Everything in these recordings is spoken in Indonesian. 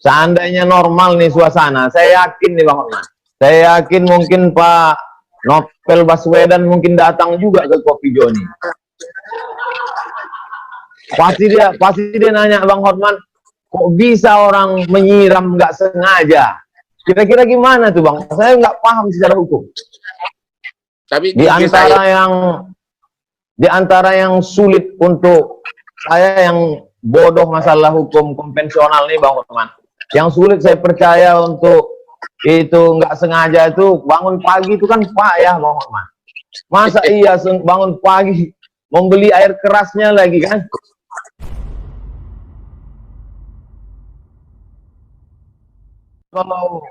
seandainya normal nih suasana, saya yakin nih Bang Hotman, saya yakin mungkin Pak Novel Baswedan mungkin datang juga ke Kopi Joni. Pasti dia nanya, Bang Hotman, kok bisa orang menyiram nggak sengaja? Kira-kira gimana tuh Bang? Saya nggak paham secara hukum. Tapi di antara yang sulit untuk saya yang bodoh masalah hukum konvensional nih Bang Hotman, yang sulit saya percaya untuk itu nggak sengaja itu bangun pagi itu kan payah Bang Hotman. Masa iya bangun pagi membeli air kerasnya lagi kan? Kalau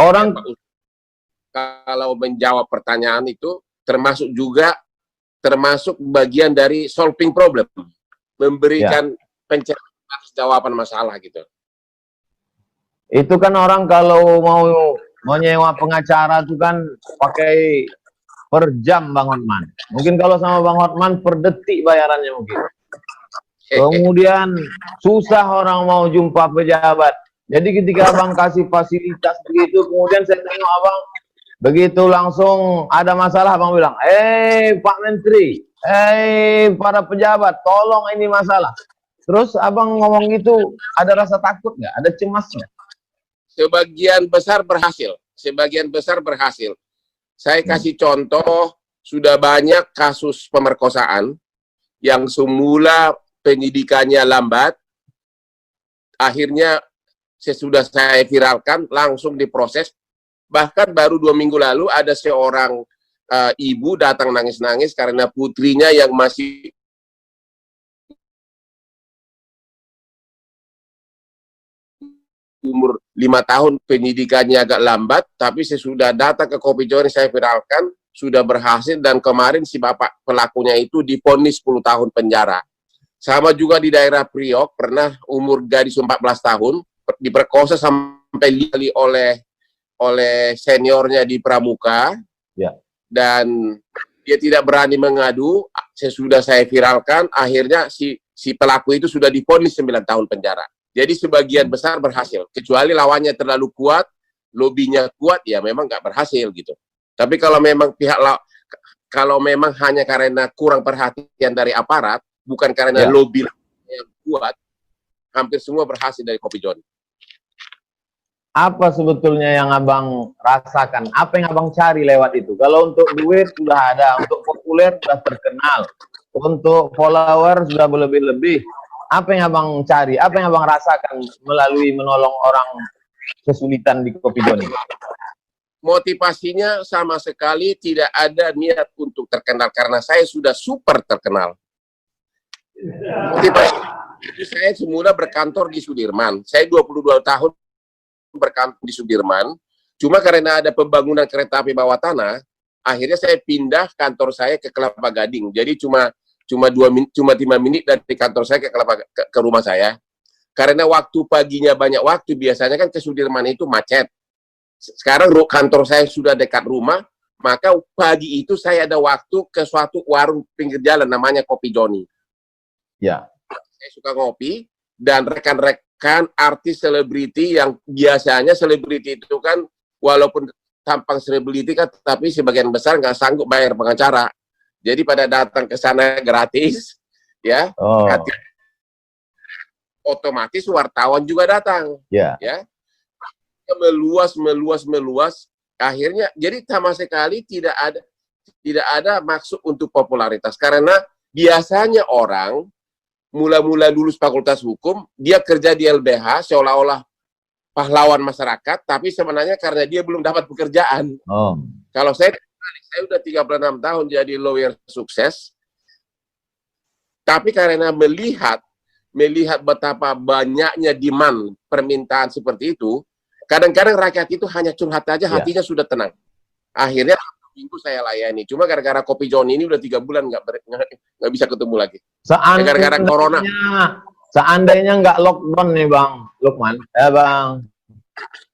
orang kalau menjawab pertanyaan itu termasuk bagian dari solving problem, memberikan pencerahan jawaban masalah gitu. Itu kan orang kalau mau nyewa pengacara itu kan pakai per jam Bang Hotman. Mungkin kalau sama Bang Hotman per detik bayarannya mungkin. Kemudian susah orang mau jumpa pejabat. Jadi ketika Abang kasih fasilitas begitu, kemudian saya tengok Abang begitu langsung ada masalah, Abang bilang, Pak Menteri, para pejabat, tolong ini masalah. Terus Abang ngomong gitu, ada rasa takut nggak? Ada cemasnya? Sebagian besar berhasil. Sebagian besar berhasil. Saya kasih contoh, sudah banyak kasus pemerkosaan yang semula penyidikannya lambat, akhirnya sesudah saya viralkan langsung diproses. Bahkan baru 2 minggu lalu ada seorang ibu datang nangis-nangis karena putrinya yang masih umur 5 tahun penyidikannya agak lambat, tapi sesudah datang ke Kopi Joni saya viralkan, sudah berhasil, dan kemarin si bapak pelakunya itu divonis 10 tahun penjara. Sama juga di daerah Priok, pernah umur gadis 14 tahun, diperkosa sampai oleh seniornya di Pramuka, dan dia tidak berani mengadu. Sesudah saya viralkan, akhirnya si pelaku itu sudah divonis 9 tahun penjara. Jadi sebagian besar berhasil, kecuali lawannya terlalu kuat, lobinya kuat, ya memang nggak berhasil gitu. Tapi kalau memang kalau memang hanya karena kurang perhatian dari aparat, bukan karena lobby yang kuat, hampir semua berhasil dari Kopi Joni. Apa sebetulnya yang Abang rasakan? Apa yang Abang cari lewat itu? Kalau untuk duit sudah ada, untuk populer sudah terkenal, untuk follower sudah berlebih-lebih. Apa yang Abang cari? Apa yang Abang rasakan melalui menolong orang kesulitan di Kopi Joni? Motivasinya sama sekali tidak ada niat untuk terkenal, karena saya sudah super terkenal. Motivasi saya semula berkantor di Sudirman. Saya 22 tahun berkantor di Sudirman. Cuma karena ada pembangunan kereta api bawah tanah, akhirnya saya pindah kantor saya ke Kelapa Gading. Jadi cuma 5 menit dari kantor saya ke rumah saya. Karena waktu paginya banyak waktu, biasanya kan ke Sudirman itu macet. Sekarang kantor saya sudah dekat rumah, maka pagi itu saya ada waktu ke suatu warung pinggir jalan namanya Kopi Joni. Ya. Saya suka ngopi, dan rekan-rekan artis selebriti yang biasanya selebriti itu kan walaupun tampang selebriti kan, tapi sebagian besar nggak sanggup bayar pengacara. Jadi pada datang ke sana gratis, ya. Otomatis wartawan juga datang, ya. Meluas. Akhirnya jadi sama sekali tidak ada maksud untuk popularitas, karena biasanya orang mula-mula lulus fakultas hukum, dia kerja di LBH seolah-olah pahlawan masyarakat, tapi sebenarnya karena dia belum dapat pekerjaan. Kalau saya udah 36 tahun jadi lawyer sukses, tapi karena melihat betapa banyaknya demand permintaan seperti itu, kadang-kadang rakyat itu hanya curhat aja, hatinya sudah tenang. Akhirnya minggu saya layani. Cuma gara-gara Kopi Joni ini udah 3 bulan nggak bisa ketemu lagi. Gara-gara corona. Seandainya nggak lockdown nih Bang Lukman,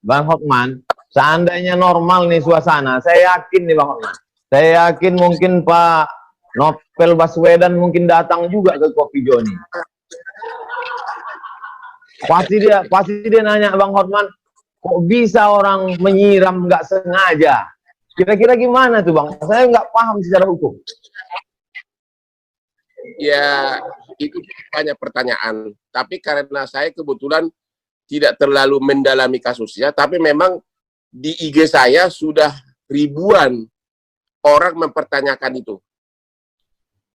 Bang Hotman, seandainya normal nih suasana, saya yakin nih Bang Hotman, saya yakin mungkin Pak Novel Baswedan mungkin datang juga ke Kopi Joni. Pasti dia nanya, Bang Hotman, kok bisa orang menyiram nggak sengaja? Kira-kira gimana tuh, Bang? Saya nggak paham secara hukum. Ya, itu banyak pertanyaan. Tapi karena saya kebetulan tidak terlalu mendalami kasusnya, tapi memang di IG saya sudah ribuan orang mempertanyakan itu.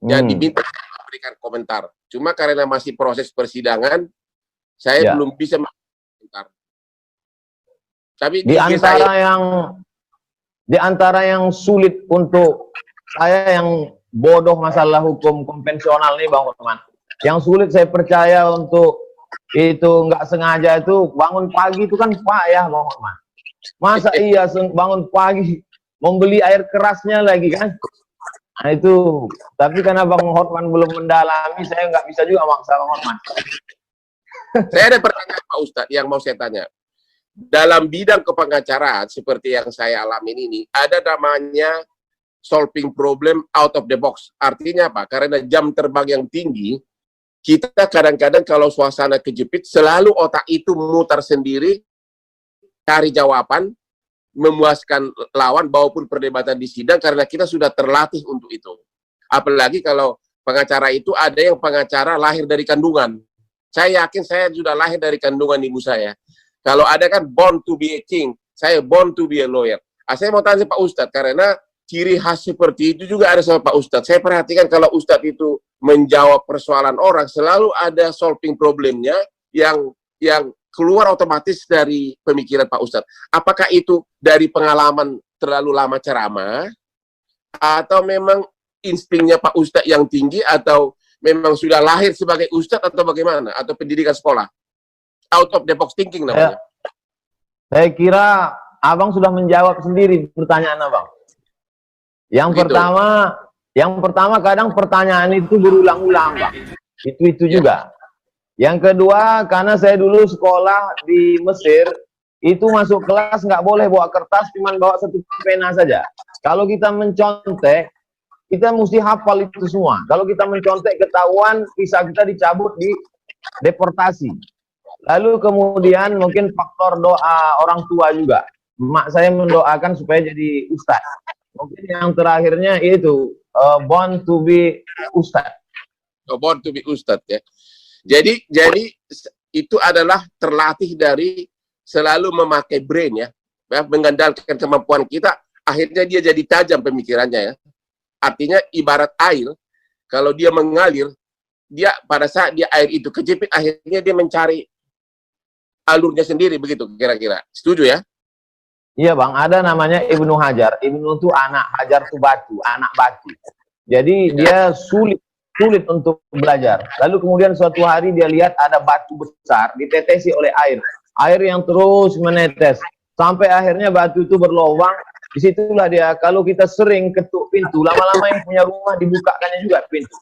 Dan diminta memberikan komentar. Cuma karena masih proses persidangan, saya belum bisa komentar. Tapi di antara yang sulit untuk saya yang bodoh masalah hukum konvensional nih, Bang Hotman. Yang sulit saya percaya untuk itu nggak sengaja itu bangun pagi itu kan payah, Bang Hotman. Masa iya bangun pagi membeli air kerasnya lagi kan? Nah itu, tapi karena Bang Hotman belum mendalami, saya nggak bisa juga maksa Bang Hotman. Saya ada pertanyaan Pak Ustadz yang mau saya tanya. Dalam bidang kepengacaraan seperti yang saya alami ini, ada namanya solving problem out of the box. Artinya apa? Karena jam terbang yang tinggi, kita kadang-kadang kalau suasana kejepit, selalu otak itu mutar sendiri, cari jawaban, memuaskan lawan, maupun perdebatan di sidang, karena kita sudah terlatih untuk itu. Apalagi kalau pengacara itu ada yang pengacara lahir dari kandungan. Saya yakin saya sudah lahir dari kandungan ibu saya. Kalau ada kan born to be a king, saya born to be a lawyer. Saya mau tanya Pak Ustadz, karena ciri khas seperti itu juga ada sama Pak Ustadz. Saya perhatikan kalau Ustadz itu menjawab persoalan orang, selalu ada solving problemnya yang keluar otomatis dari pemikiran Pak Ustadz. Apakah itu dari pengalaman terlalu lama ceramah, atau memang instingnya Pak Ustadz yang tinggi, atau memang sudah lahir sebagai Ustadz, atau bagaimana? Atau pendidikan sekolah? Out of the box thinking namanya. Saya kira Abang sudah menjawab sendiri pertanyaan Abang. Yang pertama kadang pertanyaan itu berulang-ulang, Bang. Itu juga. Yang kedua, karena saya dulu sekolah di Mesir, itu masuk kelas nggak boleh bawa kertas, cuma bawa satu pena saja. Kalau kita mencontek, kita mesti hafal itu semua. Kalau kita mencontek ketahuan, visa kita dicabut, di deportasi. Lalu kemudian mungkin faktor doa orang tua juga. Mak saya mendoakan supaya jadi ustadz. Mungkin yang terakhirnya itu born to be ustadz. Born to be ustadz ya. Jadi itu adalah terlatih dari selalu memakai brain ya, mengandalkan kemampuan kita. Akhirnya dia jadi tajam pemikirannya ya. Artinya ibarat air, kalau dia mengalir, dia pada saat dia air itu kejepit, akhirnya dia mencari alurnya sendiri, begitu kira-kira. Setuju ya? Iya Bang, ada namanya Ibnu Hajar. Ibnu itu anak, Hajar itu batu, anak batu. Jadi dia sulit untuk belajar. Lalu kemudian suatu hari dia lihat ada batu besar ditetesi oleh air. Air yang terus menetes. Sampai akhirnya batu itu berlubang. Disitulah dia, kalau kita sering ketuk pintu, lama-lama yang punya rumah dibukakannya juga pintu.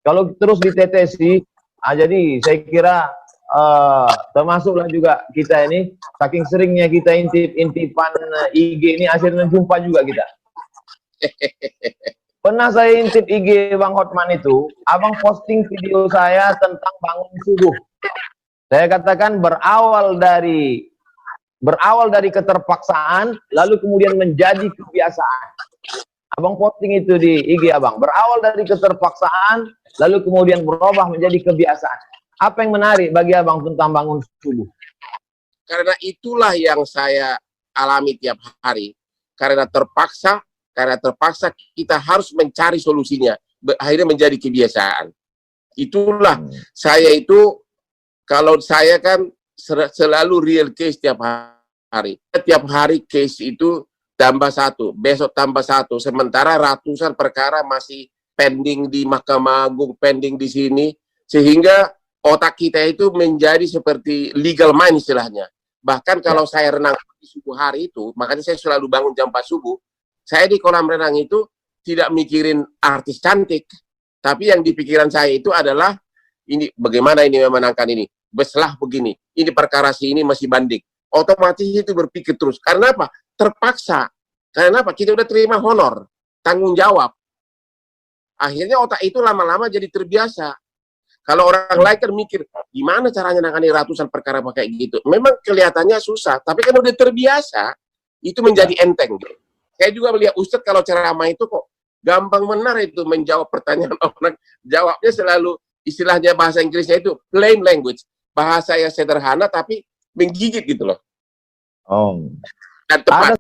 Kalau terus ditetesi, jadi saya kira termasuklah juga kita ini, saking seringnya kita intip-intipan IG ini, akhirnya jumpa juga kita. Pernah saya intip IG Bang Hotman itu, Abang posting video saya tentang bangun subuh. Saya katakan berawal dari keterpaksaan, lalu kemudian menjadi kebiasaan. Abang posting itu di IG Abang, berawal dari keterpaksaan, lalu kemudian berubah menjadi kebiasaan. Apa yang menarik bagi Abang tentang bangun subuh? Karena itulah yang saya alami tiap hari. Karena terpaksa kita harus mencari solusinya. Akhirnya menjadi kebiasaan. Itulah saya itu, kalau saya kan selalu real case tiap hari. Tiap hari case itu tambah satu, besok tambah satu. Sementara ratusan perkara masih pending di Mahkamah Agung, pending di sini. Sehingga otak kita itu menjadi seperti legal mind istilahnya. Bahkan kalau saya renang di subuh hari itu, makanya saya selalu bangun jam 4 subuh, saya di kolam renang itu tidak mikirin artis cantik, tapi yang di pikiran saya itu adalah, ini bagaimana ini memenangkan ini, beslah begini, ini perkara ini masih banding. Otomatis itu berpikir terus. Karena apa? Terpaksa. Karena apa? Kita udah terima honor, tanggung jawab. Akhirnya otak itu lama-lama jadi terbiasa. Kalau orang lain kan mikir, gimana caranya nangani ratusan perkara pakai gitu. Memang kelihatannya susah, tapi kan udah terbiasa, itu menjadi enteng. Gitu. Saya juga melihat Ustadz kalau ceramah itu kok gampang benar itu menjawab pertanyaan orang. Jawabnya selalu, istilahnya bahasa Inggrisnya itu plain language. Bahasa yang sederhana tapi menggigit gitu loh. Oh. Dan tepat.